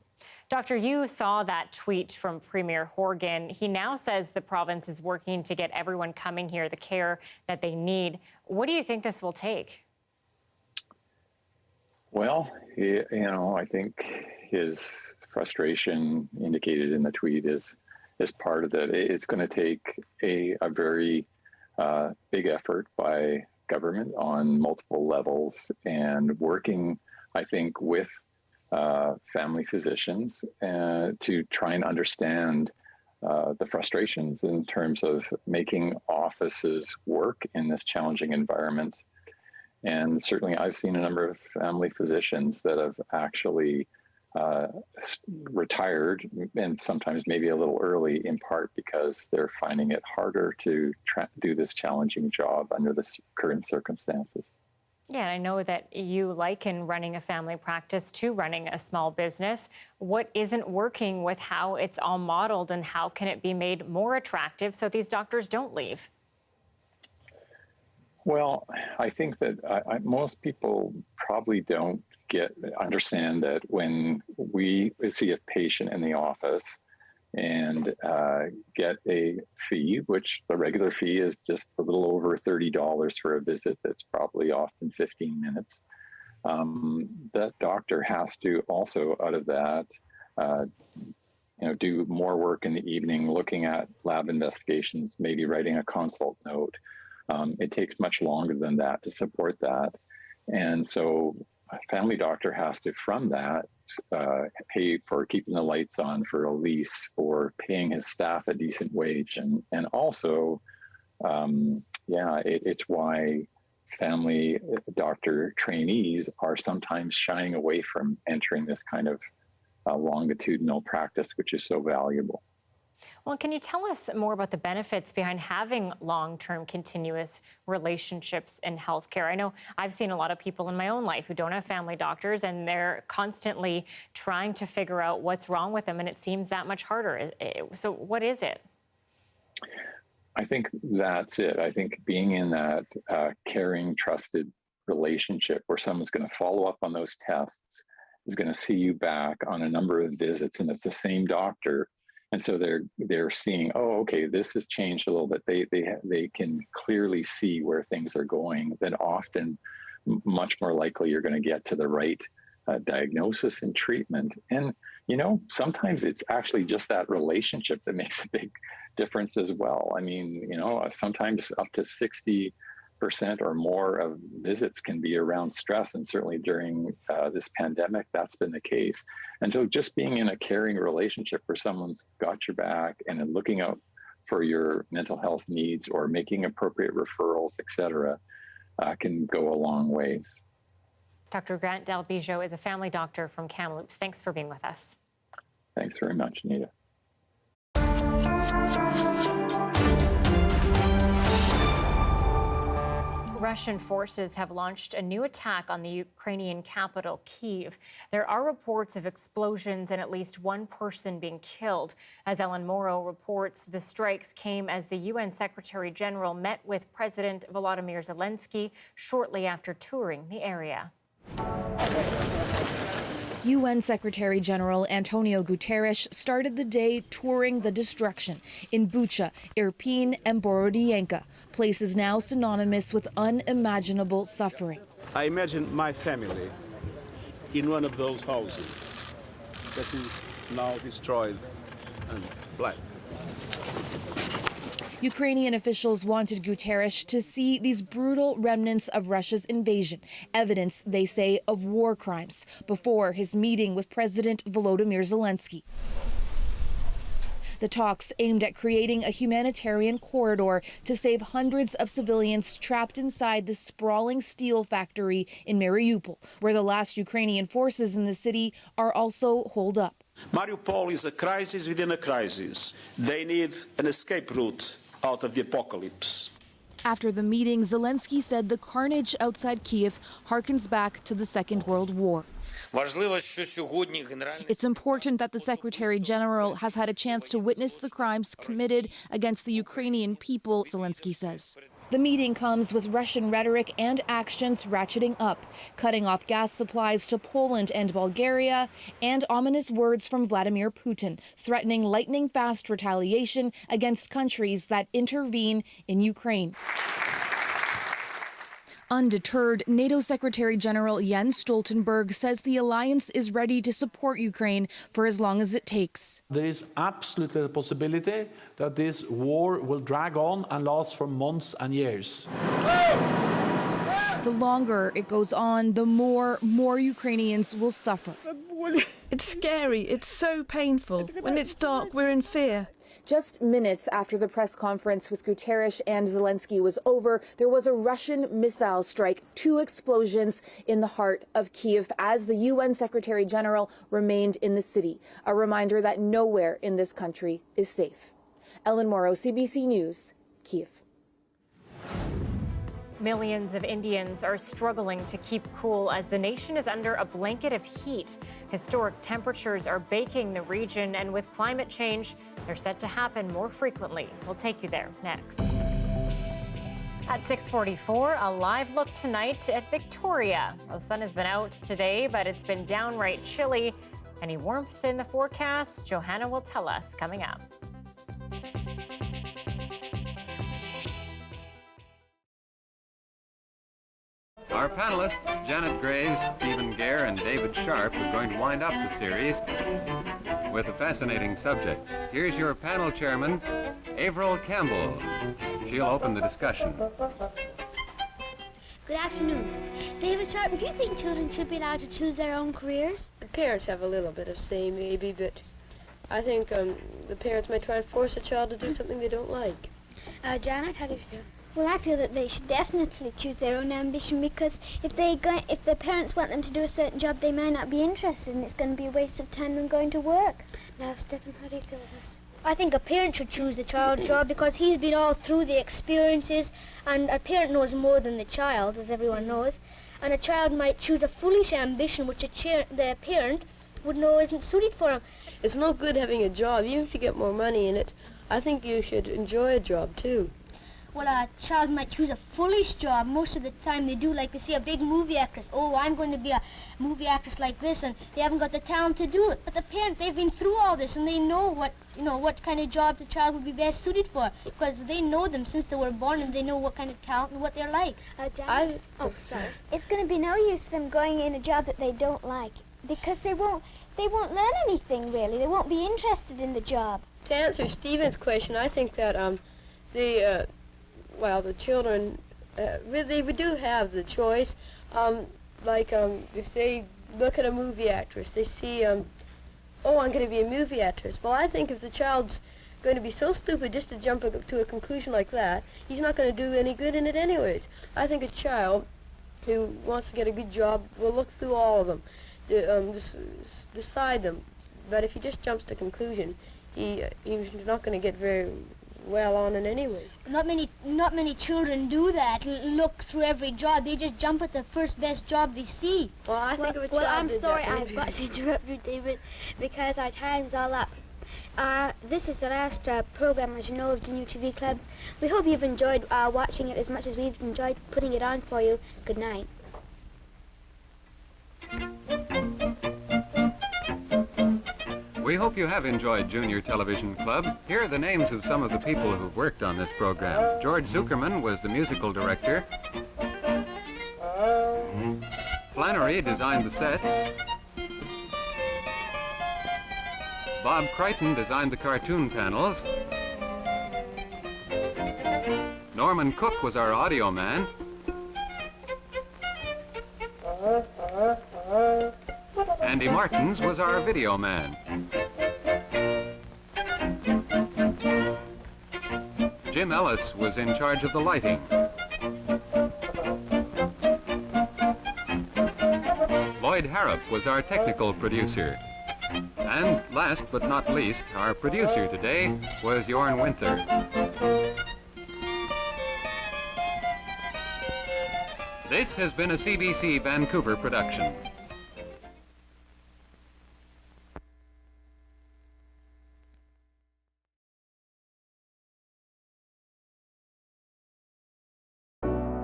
Doctor, you saw that tweet from Premier Horgan. He now says the province is working to get everyone coming here the care that they need. What do you think this will take? Well, I think his frustration indicated in the tweet is part of it. It's going to take a very big effort by government on multiple levels and working, I think, with family physicians to try and understand the frustrations in terms of making offices work in this challenging environment. And certainly I've seen a number of family physicians that have actually retired, and sometimes maybe a little early, in part because they're finding it harder to do this challenging job under the current circumstances. Yeah, I know that you liken running a family practice to running a small business. What isn't working with how it's all modeled, and how can it be made more attractive so these doctors don't leave? Well, I think that most people probably don't understand that when we see a patient in the office and get a fee, which the regular fee is just a little over $30 for a visit that's probably often 15 minutes. That doctor has to also, out of that, do more work in the evening, looking at lab investigations, maybe writing a consult note. It takes much longer than that to support that. And so a family doctor has to, from that, pay for keeping the lights on, for a lease, for paying his staff a decent wage. And also, it's why family doctor trainees are sometimes shying away from entering this kind of longitudinal practice, which is so valuable. Well, can you tell us more about the benefits behind having long-term continuous relationships in healthcare? I know I've seen a lot of people in my own life who don't have family doctors, and they're constantly trying to figure out what's wrong with them, and it seems that much harder. So what is it? I think that's it. I think being in that caring, trusted relationship where someone's going to follow up on those tests, is going to see you back on a number of visits, and it's the same doctor. And so they're seeing, oh, okay, this has changed a little bit. They can clearly see where things are going. Then often, much more likely, you're going to get to the right diagnosis and treatment. And sometimes it's actually just that relationship that makes a big difference as well. I mean, sometimes up to 60% or more of visits can be around stress, and certainly during this pandemic, that's been the case. And so just being in a caring relationship where someone's got your back and looking out for your mental health needs or making appropriate referrals, et cetera, can go a long ways. Dr. Grant Dalbijo is a family doctor from Kamloops. Thanks for being with us. Thanks very much, Anita. Russian forces have launched a new attack on the Ukrainian capital, Kyiv. There are reports of explosions and at least one person being killed. As Ellen Morrow reports, the strikes came as the UN Secretary General met with President Volodymyr Zelensky shortly after touring the area. UN Secretary General Antonio Guterres started the day touring the destruction in Bucha, Irpin, and Borodiyenka, places now synonymous with unimaginable suffering. I imagine my family in one of those houses that is now destroyed and black. Ukrainian officials wanted Guterres to see these brutal remnants of Russia's invasion, evidence, they say, of war crimes, before his meeting with President Volodymyr Zelensky. The talks aimed at creating a humanitarian corridor to save hundreds of civilians trapped inside the sprawling steel factory in Mariupol, where the last Ukrainian forces in the city are also holed up. Mariupol is a crisis within a crisis. They need an escape route out of the apocalypse. After the meeting, Zelensky said the carnage outside Kyiv harkens back to the Second World War. It's important that the Secretary General has had a chance to witness the crimes committed against the Ukrainian people, Zelensky says. The meeting comes with Russian rhetoric and actions ratcheting up, cutting off gas supplies to Poland and Bulgaria, and ominous words from Vladimir Putin, threatening lightning-fast retaliation against countries that intervene in Ukraine. Undeterred, NATO Secretary General Jens Stoltenberg says the alliance is ready to support Ukraine for as long as it takes. There is absolutely the possibility that this war will drag on and last for months and years. The longer it goes on, the more Ukrainians will suffer. It's scary. It's so painful. When it's dark, we're in fear. Just minutes after the press conference with Guterres and Zelensky was over, there was a Russian missile strike, 2 explosions in the heart of Kyiv as the UN Secretary General remained in the city. A reminder that nowhere in this country is safe. Ellen Morrow, CBC News, Kyiv. Millions of Indians are struggling to keep cool as the nation is under a blanket of heat. Historic temperatures are baking the region, and with climate change, they're set to happen more frequently. We'll take you there next. At 6:44, a live look tonight at Victoria. The sun has been out today, but it's been downright chilly. Any warmth in the forecast? Johanna will tell us coming up. Our panelists, Janet Graves, Stephen Gare, and David Sharp, are going to wind up the series with a fascinating subject. Here's your panel chairman, Avril Campbell. She'll open the discussion. Good afternoon. David Sharp, do you think children should be allowed to choose their own careers? The parents have a little bit of say, maybe, but I think the parents may try and force a child to do something they don't like. Janet, how do you feel? Well, I feel that they should definitely choose their own ambition, because if the parents want them to do a certain job they might not be interested in, it's going to be a waste of time them going to work. Now, Stephen, how do you feel about this? I think a parent should choose the child's job because he's been all through the experiences, and a parent knows more than the child, as everyone knows. And a child might choose a foolish ambition which the parent would know isn't suited for him. It's no good having a job, even if you get more money in it. I think you should enjoy a job, too. Well, a child might choose a foolish job. Most of the time they do, like they see a big movie actress. Oh, I'm going to be a movie actress like this, and they haven't got the talent to do it. But the parent, they've been through all this, and they know what kind of job the child would be best suited for, because they know them since they were born, and they know what kind of talent and what they're like. Sorry. It's going to be no use them going in a job that they don't like, because they won't learn anything really. They won't be interested in the job. To answer Stephen's question, I think that the children really do have the choice. If they look at a movie actress, they see, oh, I'm going to be a movie actress. Well, I think if the child's going to be so stupid just to jump to a conclusion like that, he's not going to do any good in it anyways. I think a child who wants to get a good job will look through all of them, decide them. But if he just jumps to conclusion, he's not going to get very well on it anyway. Not many children do that. Look through every job. They just jump at the first best job they see. Well, I think of a child. Well, I'm sorry, I've got to interrupt you, David, because our time's all up. This is the last program, as you know, of the New TV Club. We hope you've enjoyed watching it as much as we've enjoyed putting it on for you. Good night. We hope you have enjoyed Junior Television Club. Here are the names of some of the people who've worked on this program. George Zuckerman was the musical director. Flannery designed the sets. Bob Crichton designed the cartoon panels. Norman Cook was our audio man. Andy Martins was our video man. Jim Ellis was in charge of the lighting. Lloyd Harrop was our technical producer. And last but not least, our producer today was Jorn Winther. This has been a CBC Vancouver production.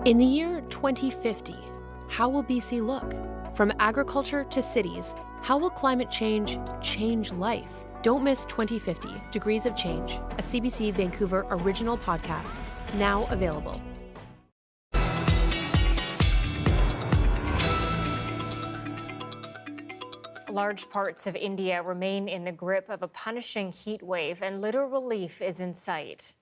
In the year 2050, how will BC look? From agriculture to cities, how will climate change change life? Don't miss 2050 Degrees of Change, a CBC Vancouver original podcast, now available. Large parts of India remain in the grip of a punishing heat wave, and little relief is in sight.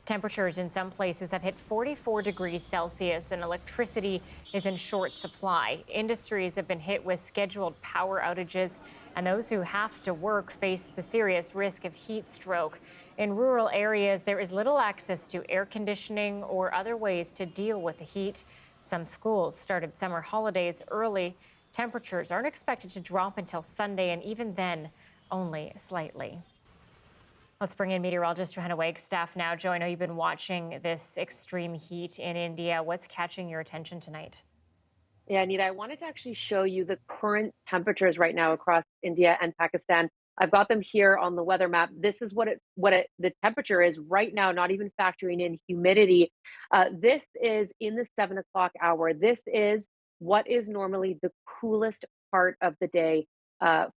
Temperatures in some places have hit 44 degrees Celsius, and electricity is in short supply. Industries have been hit with scheduled power outages, and those who have to work face the serious risk of heat stroke. In rural areas, there is little access to air conditioning or other ways to deal with the heat. Some schools started summer holidays early. Temperatures aren't expected to drop until Sunday, and even then, only slightly. Let's bring in meteorologist Johanna Wagstaffe now. Jo, I know you've been watching this extreme heat in India. What's catching your attention tonight? Yeah, Anita, I wanted to actually show you the current temperatures right now across India and Pakistan. I've got them here on the weather map. This is the temperature is right now, not even factoring in humidity. This is in the 7 o'clock hour. This is what is normally the coolest part of the day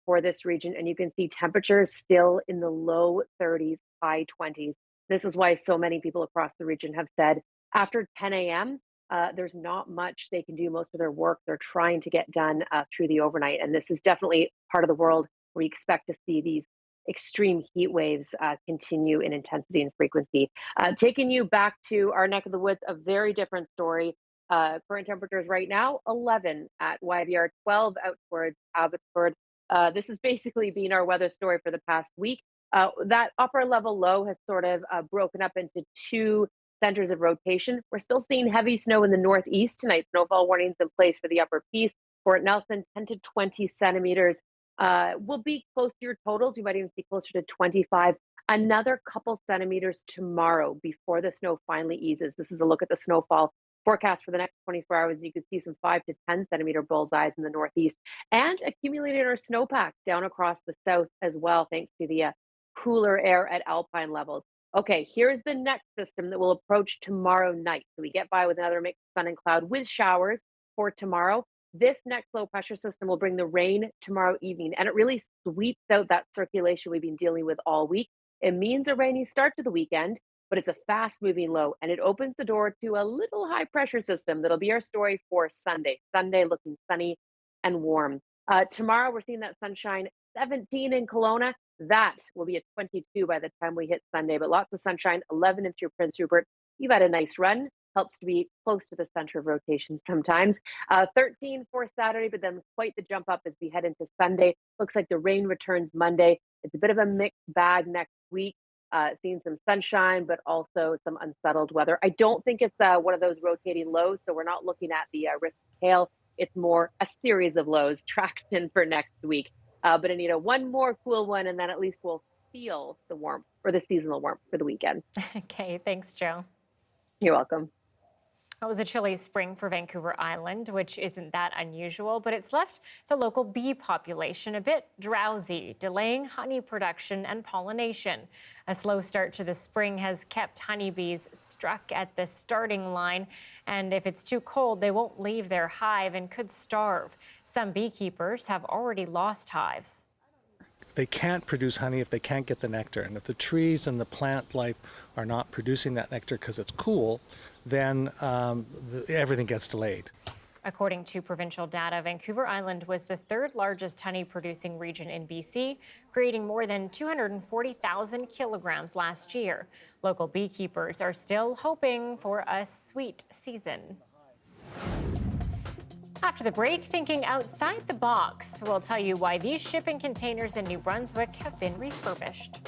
for this region. And you can see temperatures still in the low 30s, high 20s. This is why so many people across the region have said after 10 a.m., there's not much they can do. Most of their work they're trying to get done through the overnight. And this is definitely part of the world where we expect to see these extreme heat waves continue in intensity and frequency. Taking you back to our neck of the woods, a very different story. Current temperatures right now, 11 at YVR, 12 out towards Abbotsford. This has basically been our weather story for the past week. That upper level low has sort of broken up into two centers of rotation. We're still seeing heavy snow in the northeast tonight. Snowfall warnings in place for the upper Peace. Fort Nelson, 10 to 20 centimeters. Will be close to your totals. You might even see closer to 25. Another couple centimeters tomorrow before the snow finally eases. This is a look at the snowfall forecast for the next 24 hours. You could see some 5 to 10 centimeter bullseyes in the northeast and accumulated our snowpack down across the south as well, thanks to the cooler air at alpine levels. Okay, here's the next system that will approach tomorrow night. So we get by with another mix of sun and cloud with showers for tomorrow. This next low pressure system will bring the rain tomorrow evening, and it really sweeps out that circulation we've been dealing with all week. It means a rainy start to the weekend, but it's a fast moving low, and it opens the door to a little high pressure system that'll be our story for Sunday. Sunday looking sunny and warm. Tomorrow we're seeing that sunshine, 17 in Kelowna. That will be a 22 by the time we hit Sunday, but lots of sunshine, 11 in through Prince Rupert. You've had a nice run. Helps to be close to the center of rotation sometimes. 13 for Saturday, but then quite the jump up as we head into Sunday. Looks like the rain returns Monday. It's a bit of a mixed bag next week. Seeing some sunshine, but also some unsettled weather. I don't think it's one of those rotating lows, so we're not looking at the risk of hail. It's more a series of lows tracks in for next week. But Anita, one more cool one, and then at least we'll feel the warmth or the seasonal warmth for the weekend. Okay, thanks, Jo. You're welcome. It was a chilly spring for Vancouver Island, which isn't that unusual, but it's left the local bee population a bit drowsy, delaying honey production and pollination. A slow start to the spring has kept honeybees stuck at the starting line, and if it's too cold, they won't leave their hive and could starve. Some beekeepers have already lost hives. They can't produce honey if they can't get the nectar, and if the trees and the plant life are not producing that nectar because it's cool, then everything gets delayed. According to provincial data, Vancouver Island was the third largest honey-producing region in BC, creating more than 240,000 kilograms last year. Local beekeepers are still hoping for a sweet season. After the break, thinking outside the box, we'll tell you why these shipping containers in New Brunswick have been refurbished.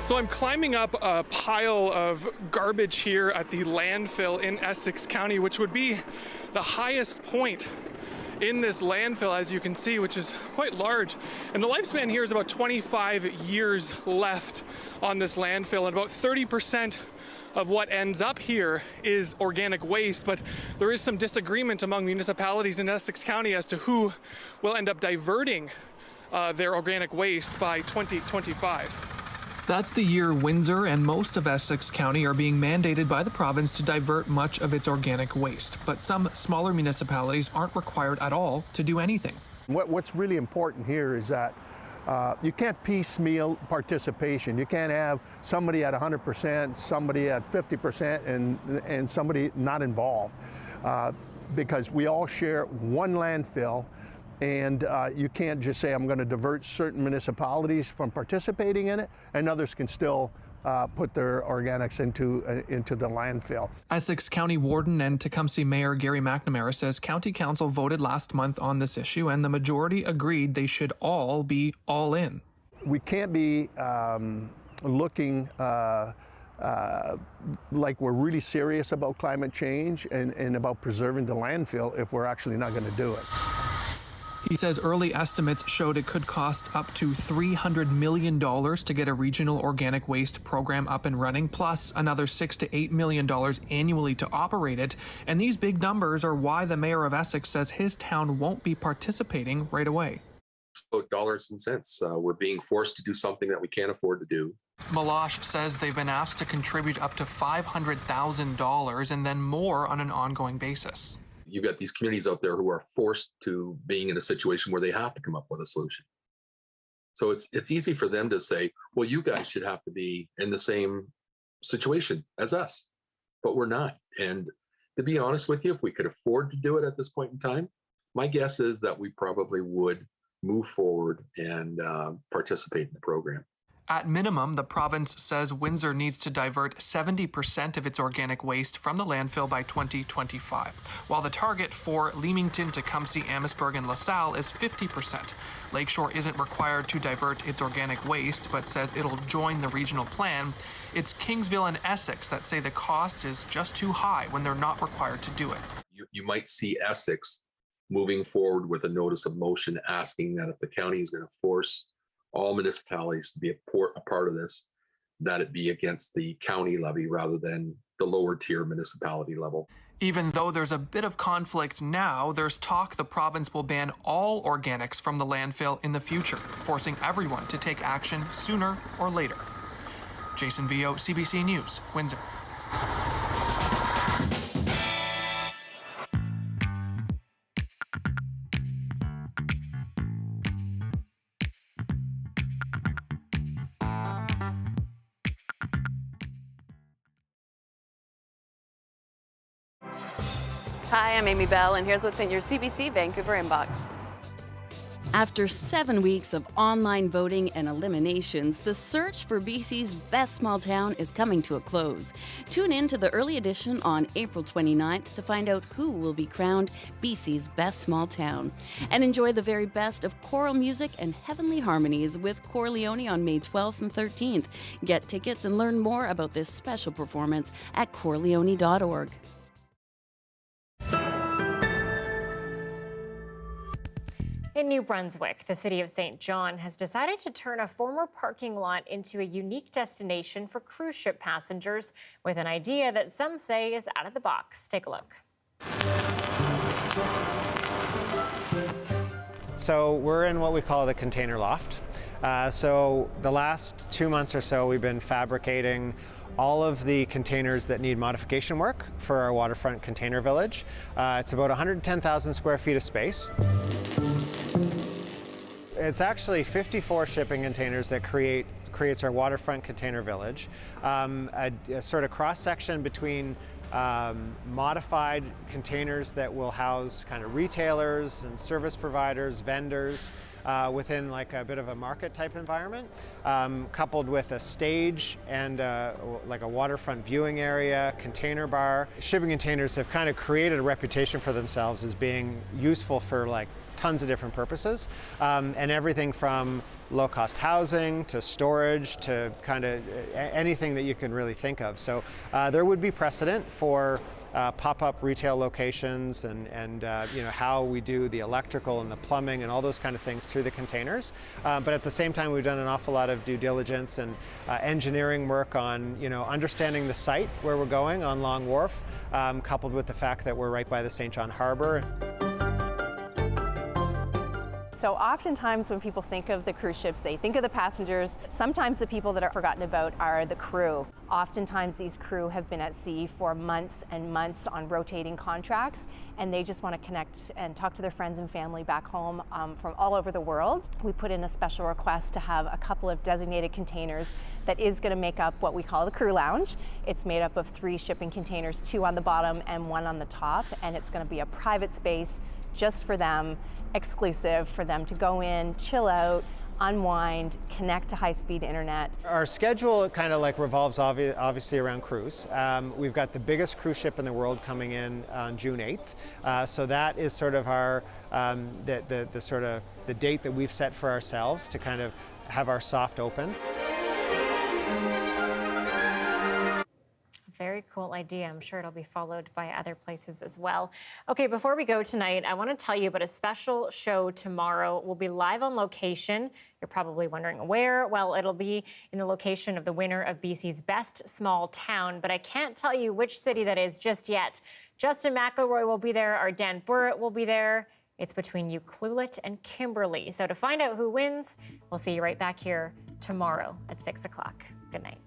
So I'm climbing up a pile of garbage here at the landfill in Essex County, which would be the highest point in this landfill, as you can see, which is quite large. And the lifespan here is about 25 years left on this landfill, and about 30% of what ends up here is organic waste. But there is some disagreement among municipalities in Essex County as to who will end up diverting their organic waste by 2025. That's the year Windsor and most of Essex County are being mandated by the province to divert much of its organic waste. But some smaller municipalities aren't required at all to do anything. What's really important here is that you can't piecemeal participation. You can't have somebody at 100%, somebody at 50%, and somebody not involved. Because we all share one landfill. And you can't just say, I'm going to divert certain municipalities from participating in it, and others can still put their organics into the landfill. Essex County Warden and Tecumseh Mayor Gary McNamara says County Council voted last month on this issue, and the majority agreed they should all be all in. We can't be looking like we're really serious about climate change and about preserving the landfill if we're actually not going to do it. He says early estimates showed it could cost up to $300 million to get a regional organic waste program up and running, plus another $6 to $8 million annually to operate it. And these big numbers are why the mayor of Essex says his town won't be participating right away. About dollars and cents. We're being forced to do something that we can't afford to do. Malash says they've been asked to contribute up to $500,000 and then more on an ongoing basis. You've got these communities out there who are forced to being in a situation where they have to come up with a solution. So it's easy for them to say, well, you guys should have to be in the same situation as us, but we're not. And to be honest with you, if we could afford to do it at this point in time, my guess is that we probably would move forward and participate in the program. At minimum, the province says Windsor needs to divert 70% of its organic waste from the landfill by 2025, while the target for Leamington, Tecumseh, Amherstburg, and LaSalle is 50%. Lakeshore isn't required to divert its organic waste, but says it'll join the regional plan. It's Kingsville and Essex that say the cost is just too high when they're not required to do it. You might see Essex moving forward with a notice of motion asking that if the county is going to force all municipalities to be a part of this, that it be against the county levy rather than the lower tier municipality level. Even though there's a bit of conflict now, there's talk the province will ban all organics from the landfill in the future, forcing everyone to take action sooner or later. Jason Vio, CBC News, Windsor. Hi, I'm Amy Bell, and here's what's in your CBC Vancouver inbox. After 7 weeks of online voting and eliminations, the search for BC's best small town is coming to a close. Tune in to the early edition on April 29th to find out who will be crowned BC's best small town. And enjoy the very best of choral music and heavenly harmonies with Corleone on May 12th and 13th. Get tickets and learn more about this special performance at corleone.org. In New Brunswick, the city of St. John has decided to turn a former parking lot into a unique destination for cruise ship passengers with an idea that some say is out of the box. Take a look. So we're in what we call the container loft. So the last 2 months or so, we've been fabricating all of the containers that need modification work for our waterfront container village. It's about 110,000 square feet of space. It's actually 54 shipping containers that creates our waterfront container village. A sort of cross-section between modified containers that will house kind of retailers and service providers, vendors, within like a bit of a market type environment, coupled with a stage and like a waterfront viewing area, container bar. Shipping containers have kind of created a reputation for themselves as being useful for like tons of different purposes, and everything from low-cost housing to storage to kind of anything that you can really think of. So there would be precedent for pop-up retail locations and you know, how we do the electrical and the plumbing and all those kind of things through the containers. But at the same time, we've done an awful lot of due diligence and engineering work on, you know, understanding the site where we're going on Long Wharf, coupled with the fact that we're right by the St. John Harbor. So oftentimes when people think of the cruise ships, they think of the passengers. Sometimes the people that are forgotten about are the crew. Oftentimes these crew have been at sea for months and months on rotating contracts, and they just want to connect and talk to their friends and family back home from all over the world. We put in a special request to have a couple of designated containers that is going to make up what we call the crew lounge. It's made up of 3 shipping containers, 2 on the bottom and 1 on the top, and it's going to be a private space just for them, exclusive for them to go in, chill out, unwind, connect to high-speed internet. Our schedule kind of like revolves obviously around cruise. We've got the biggest cruise ship in the world coming in on June 8th. So that is sort of our the date that we've set for ourselves to kind of have our soft open. Very cool idea. I'm sure it'll be followed by other places as well. Okay, before we go tonight, I want to tell you about a special show tomorrow. We'll be live on location. You're probably wondering where. Well, it'll be in the location of the winner of BC's Best Small Town, but I can't tell you which city that is just yet. Justin McElroy will be there. Our Dan Burrett will be there. It's between Ucluelet and Kimberley. So to find out who wins, we'll see you right back here tomorrow at 6 o'clock. Good night.